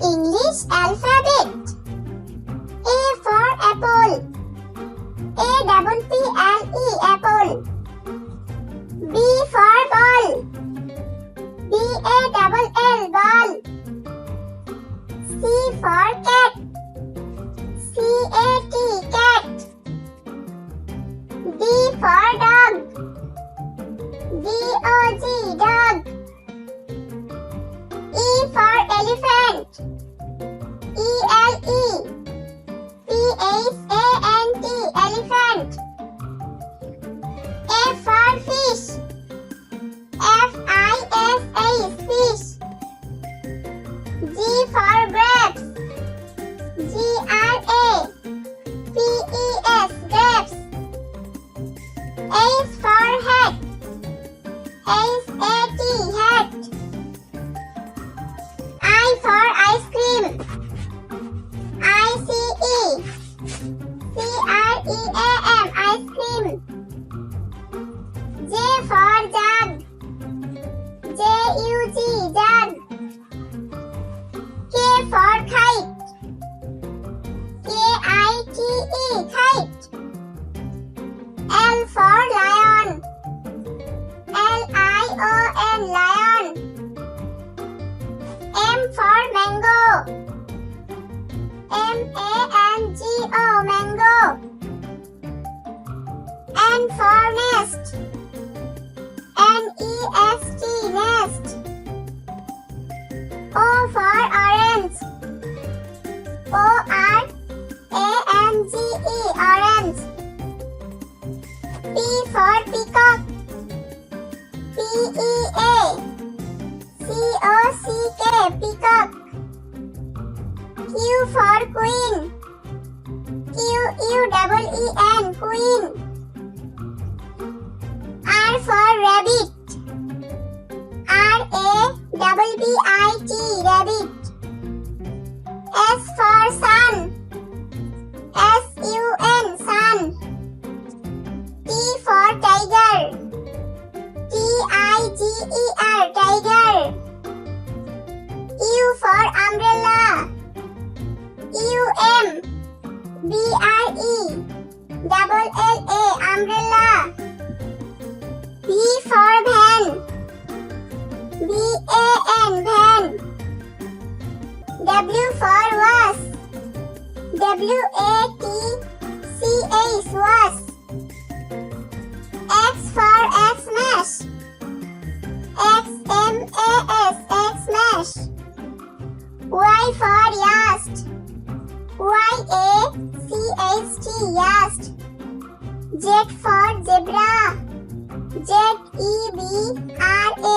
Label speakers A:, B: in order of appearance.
A: English alphabet. A for apple. A-double-P-L-E, apple. B for ball. B-A-double-L, ball. C for cat. C-A-T, cat. D for dog. D-O-G, dog. E for elephant. E-L-E. P-H-A-N-T, elephant. F for fish. F-I-S-H, fish. G for grapes. G-R-A-P-E-S, grapes. H for hat. H-A-T, hat. I for ice cream. I-C-E. C-R-E-A-M, ice cream. J for jug. J-U-G, jug. K for kite. K-I-T-E, kite. L for lion. L-I-O-N, lion. M for mango. M-A-N-G-O, mango. N for nest. N-E-S-T, nest. O for orange. O-R-A-N-G-E, orange. P for peacock. P-E-A-C-O-C-K, peacock. Q for queen. Q-U-E-E-N, queen. R for rabbit. R-A-B-B-I-T, rabbit. S for sun. S-U-N, sun. T for tiger. T-I-G-E-R, tiger. U for umbrella. U-M-B-R-E-double-L-A, umbrella. V for van. V-A-N, van. W for wasp. W-A-T-C-H, wasp. X for Xmas. X-M-A-S, Xmas. Y for yast. Y-A-C-H-T, yast. Z for zebra. Z-E-B-R-A,